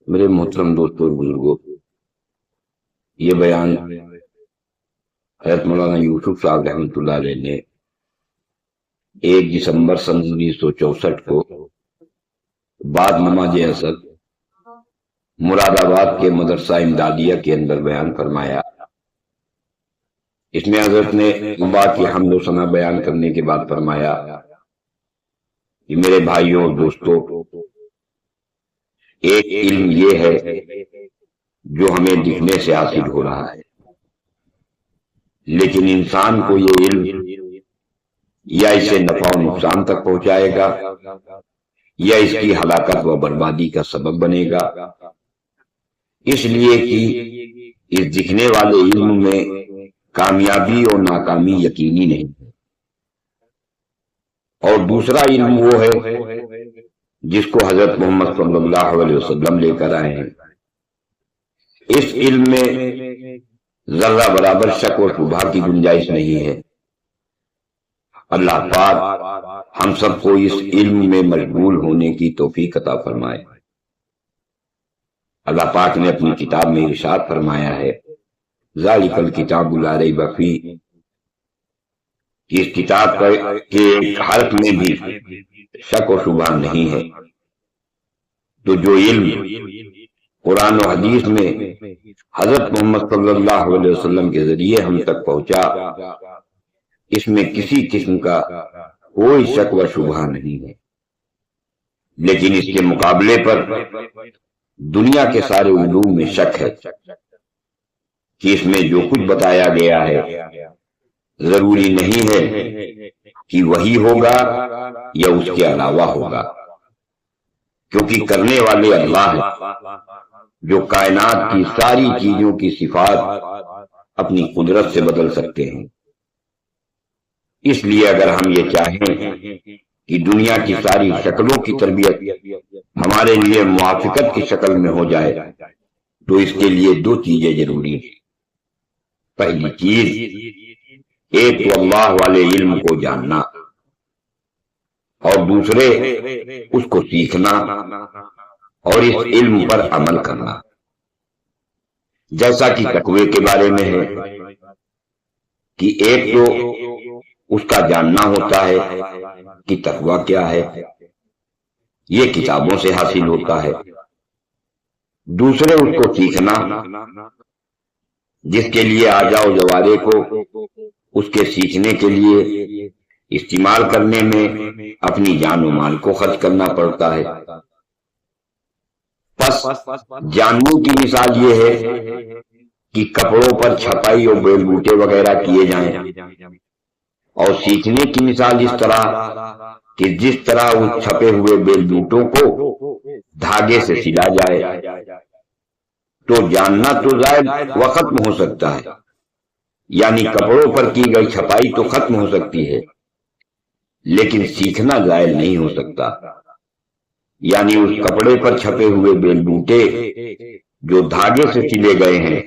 میرے محترم دوستوں اور بزرگوں، یہ بیان حضرت مولانا یوسف صاحب رحمۃ اللہ علیہ نے 1 دسمبر سن 1964 کو بعد نماز عصر مراد آباد کے مدرسہ امدادیہ کے اندر بیان فرمایا۔ اس میں حضرت نے اللہ کی حمد و ثنا بیان کرنے کے بعد فرمایا کہ میرے بھائیوں اور دوستوں، ایک علم یہ ہے جو ہمیں دکھنے سے حاصل ہو رہا ہے، لیکن انسان کو یہ علم یا اسے نفع و نقصان تک پہنچائے گا یا اس کی ہلاکت و بربادی کا سبب بنے گا، اس لیے کہ اس دکھنے والے علم میں کامیابی اور ناکامی یقینی نہیں۔ اور دوسرا علم وہ ہے جس کو حضرت محمد صلی اللہ علیہ وسلم لے کر آئے ہیں۔ اس علم میں ذرہ برابر شک و شبہ کی گنجائش نہیں ہے۔ اللہ پاک ہم سب کو اس علم میں مشغول ہونے کی توفیق عطا فرمائے۔ اللہ پاک نے اپنی کتاب میں ارشاد فرمایا ہے، ذالک الکتاب لا ریب فیہ، کہ اس کتاب کے ایک حرف میں بھی شک و شبہ نہیں ہے۔ تو جو علم قرآن و حدیث میں حضرت محمد صلی اللہ علیہ وسلم کے ذریعے ہم تک پہنچا، اس میں کسی قسم کا کوئی شک و شبہ نہیں ہے، لیکن اس کے مقابلے پر دنیا کے سارے علوم میں شک ہے کہ اس میں جو کچھ بتایا گیا ہے ضروری نہیں ہے کہ وہی ہوگا یا اس کے علاوہ ہوگا، کیونکہ کرنے والے اللہ ہیں جو کائنات کی ساری چیزوں کی صفات اپنی قدرت سے بدل سکتے ہیں۔ اس لیے اگر ہم یہ چاہیں کہ دنیا کی ساری شکلوں کی تربیت ہمارے لیے موافقت کی شکل میں ہو جائے تو اس کے لیے 2 چیزیں ضروری ہیں۔ پہلی چیز، ایک تو اللہ والے علم کو جاننا، اور دوسرے اس کو سیکھنا اور اس علم پر عمل کرنا۔ جیسا کہ تقوی کے بارے میں ہے کہ ایک تو اس کا جاننا ہوتا ہے کہ تقوی کیا ہے، یہ کتابوں سے حاصل ہوتا ہے۔ دوسرے اس کو سیکھنا، جس کے لیے آجا و جوارے کو اس کے سیکھنے کے لیے استعمال کرنے میں اپنی جان و مال کو خرچ کرنا پڑتا ہے۔ پس جاننے کی مثال یہ ہے کہ کپڑوں پر چھپائی اور بیل بوٹے وغیرہ کیے جائیں، اور سیکھنے کی مثال اس طرح کہ جس طرح اس چھپے ہوئے بیل بوٹوں کو دھاگے سے سلا جائے۔ تو جاننا تو زائد و ختم ہو سکتا ہے، یعنی کپڑوں پر کی گئی چھپائی تو ختم ہو سکتی ہے، لیکن سیکھنا زائل نہیں ہو سکتا، یعنی اس کپڑے پر چھپے ہوئے بیل بوٹے جو دھاگے سے سلے گئے ہیں،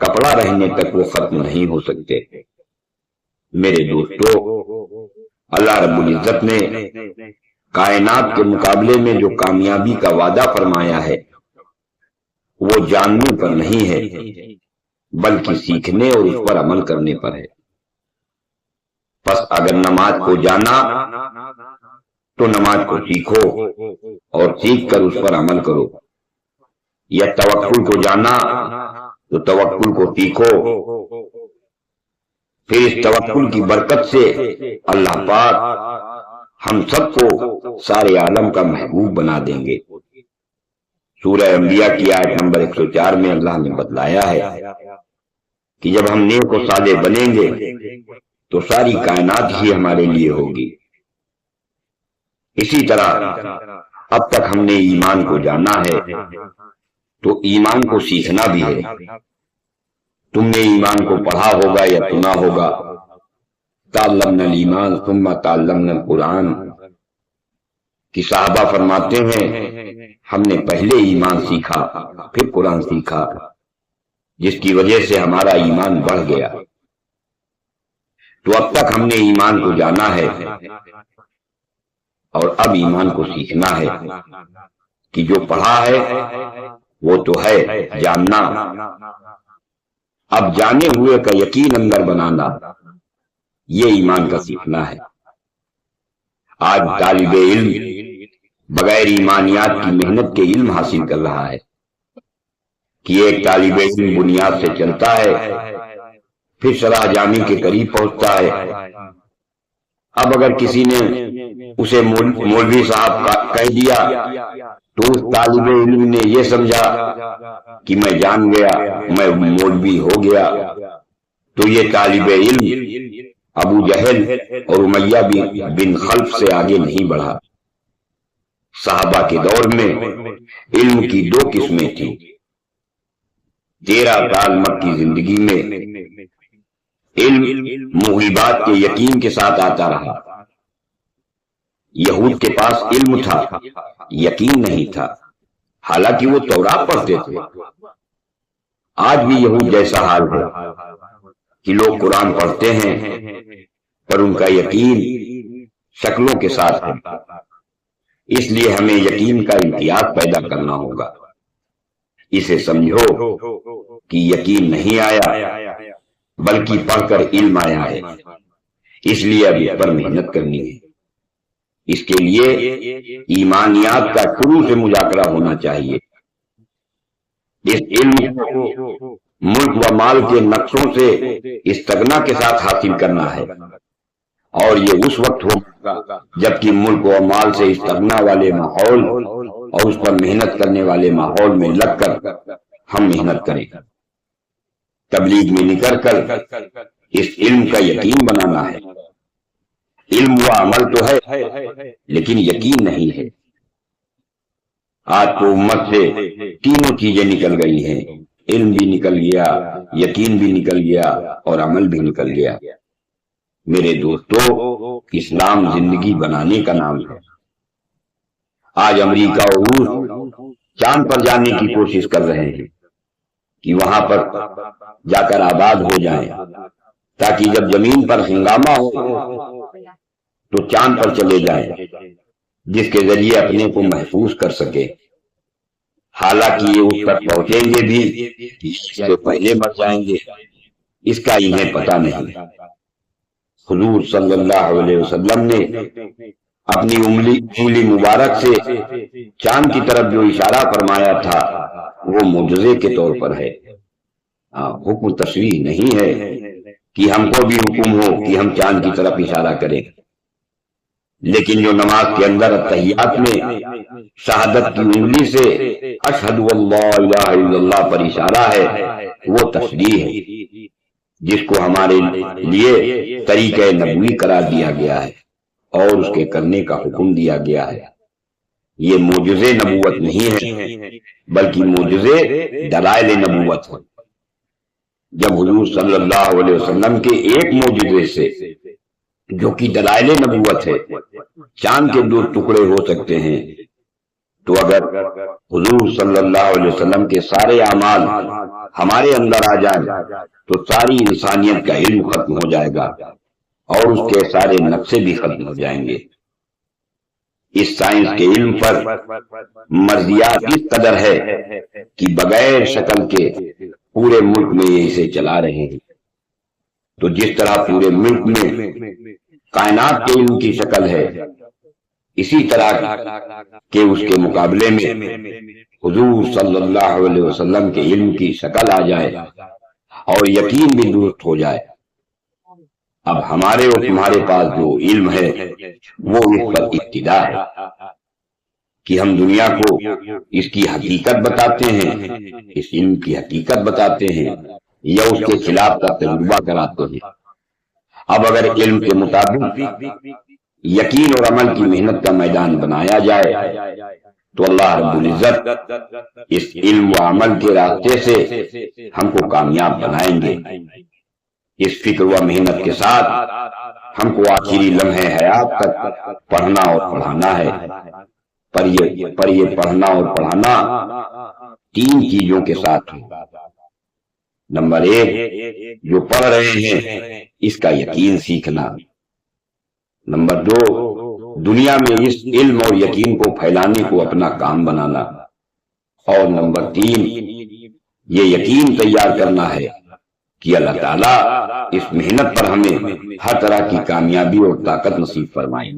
کپڑا رہنے تک وہ ختم نہیں ہو سکتے۔ میرے دوستو، اللہ رب العزت نے کائنات کے مقابلے میں جو کامیابی کا وعدہ فرمایا ہے وہ جاننے پر نہیں ہے، بلکہ سیکھنے اور اس پر عمل کرنے پر ہے۔ پس اگر نماز کو جانا تو نماز کو سیکھو اور سیکھ کر اس پر عمل کرو، یا توکل کو جانا تو توکل کو سیکھو، پھر اس توکل کی برکت سے اللہ پاک ہم سب کو سارے عالم کا محبوب بنا دیں گے۔ سورہ انبیاء کی آیت نمبر 104 میں اللہ نے بتلایا ہے کہ جب ہم نیک و صالح بنیں گے تو ساری کائنات ہی ہمارے لیے ہوگی۔ اسی طرح اب تک ہم نے ایمان کو جانا ہے تو ایمان کو سیکھنا بھی ہے۔ تم نے ایمان کو پڑھا ہوگا یا سنا ہوگا، تعلمنا الایمان ثم تعلمنا القرآن، کہ صحابہ فرماتے ہیں ہم نے پہلے ایمان سیکھا پھر قرآن سیکھا، جس کی وجہ سے ہمارا ایمان بڑھ گیا۔ تو اب تک ہم نے ایمان کو جانا ہے اور اب ایمان کو سیکھنا ہے کہ جو پڑھا ہے وہ تو ہے جاننا، اب جانے ہوئے کا یقین اندر بنانا، یہ ایمان کا سیکھنا ہے۔ آج طالب علم بغیر ایمانیات کی محنت کے علم حاصل کر رہا ہے کہ ایک طالب علم بنیاد سے چلتا ہے، پھر شرح جامی کے قریب پہنچتا ہے۔ اب اگر کسی نے اسے مولوی صاحب کہہ دیا تو اس طالب علم نے یہ سمجھا کہ میں جان گیا، میں مولوی ہو گیا، تو یہ طالب علم ابو جہل اور امیہ بن خلف سے آگے نہیں بڑھا۔ صحابہ کے دور میں علم کی دو قسمیں تھیں۔ 13 سال مکی زندگی میں علم موہبات کے یقین کے ساتھ آتا رہا۔ یہود کے پاس علم تھا، یقین نہیں تھا، حالانکہ وہ تورات پڑھتے تھے۔ آج بھی یہود جیسا حال ہے کہ لوگ قرآن پڑھتے ہیں پر ان کا یقین شکلوں کے ساتھ ہے۔ اس لیے ہمیں یقین کا امتیاز پیدا کرنا ہوگا۔ اسے سمجھو کہ یقین نہیں آیا بلکہ پڑھ کر علم آیا ہے، اس لیے اب اس پر محنت کرنی ہے۔ اس کے لیے ایمانیات کا شروع سے مذاکرہ ہونا چاہیے۔ اس علم کو ملک و مال کے نقشوں سے استغنا کے ساتھ حاصل کرنا ہے، اور یہ اس وقت ہوگا جبکہ ملک و مال سے استغنا والے ماحول اور اس پر محنت کرنے والے ماحول میں لگ کر ہم محنت کریں۔ تبلیغ میں نکل کر اس علم کا یقین بنانا ہے۔ علم و عمل تو ہے لیکن یقین نہیں ہے۔ آج تو امت سے تینوں چیزیں نکل گئی ہیں، علم بھی نکل گیا، یقین بھی نکل گیا اور عمل بھی نکل گیا۔ میرے دوستو، اسلام زندگی بنانے کا نام ہے۔ آج امریکہ اور روس چاند پر جانے کی کوشش کر رہے ہیں کہ وہاں پر جا کر آباد ہو جائیں، تاکہ جب زمین پر ہنگامہ ہو تو چاند پر چلے جائیں، جس کے ذریعے اپنے کو محفوظ کر سکے۔ حالانکہ یہ اس پر پہنچیں گے بھی اس سے پہلے مر جائیں گے، اس کا انہیں پتہ نہیں۔ حضور صلی اللہ علیہ وسلم نے اپنی انگلی مبارک سے چاند کی طرف جو اشارہ فرمایا تھا وہ معجزے کے طور پر ہے، حکم تشریح نہیں ہے کہ ہم کو بھی حکم ہو کہ ہم چاند کی طرف اشارہ کریں۔ لیکن جو نماز کے اندر اتحیات میں شہادت کی انگلی سے اشہد اللہ الہ الا اللہ پر اشارہ ہے، وہ تشریح ہے جس کو ہمارے لیے طریقہ نبوی قرار دیا گیا ہے اور اس کے کرنے کا حکم دیا گیا ہے۔ یہ معجزے نبوت نہیں ہے بلکہ معجزے دلائل نبوت ہے۔ جب حضور صلی اللہ علیہ وسلم کے ایک معجزے سے جو کہ دلائل نبوت ہے چاند کے 2 ٹکڑے ہو سکتے ہیں، تو اگر حضور صلی اللہ علیہ وسلم کے سارے اعمال ہمارے اندر آ جائیں تو ساری انسانیت کا علم ختم ہو جائے گا اور اس کے سارے نقشے بھی ختم ہو جائیں گے۔ اس سائنس کے علم پر مرضیات اس قدر ہے کہ بغیر شکل کے پورے ملک میں یہ اسے چلا رہے ہیں۔ تو جس طرح پورے ملک میں کائنات کے علم کی شکل ہے، اسی طرح کہ اس کے مقابلے میں حضور صلی اللہ علیہ وسلم کے علم کی شکل آ جائے اور یقین بھی درست ہو جائے۔ اب ہمارے اور تمہارے پاس جو علم ہے وہ اس پر ابتدا ہے کہ ہم دنیا کو اس کی حقیقت بتاتے ہیں، اس علم کی حقیقت بتاتے ہیں یا اس کے خلاف کا تجربہ کراتے ہیں۔ اب اگر علم کے مطابق یقین اور عمل کی محنت کا میدان بنایا جائے تو اللہ رب العزت اس علم و عمل کے راستے سے ہم کو کامیاب بنائیں گے۔ اس فکر و محنت کے ساتھ ہم کو آخری لمحے حیات تک پڑھنا اور پڑھانا ہے۔ پر یہ پڑھنا اور پڑھانا 3 چیزوں کے ساتھ ہے۔ نمبر 1، جو پڑھ رہے ہیں اس کا یقین سیکھنا۔ نمبر 2، دنیا میں اس علم اور یقین کو پھیلانے کو اپنا کام بنانا، اور نمبر 3 یہ یقین تیار کرنا ہے کہ اللہ تعالیٰ اس محنت پر ہمیں ہر طرح کی کامیابی اور طاقت نصیب فرمائیں۔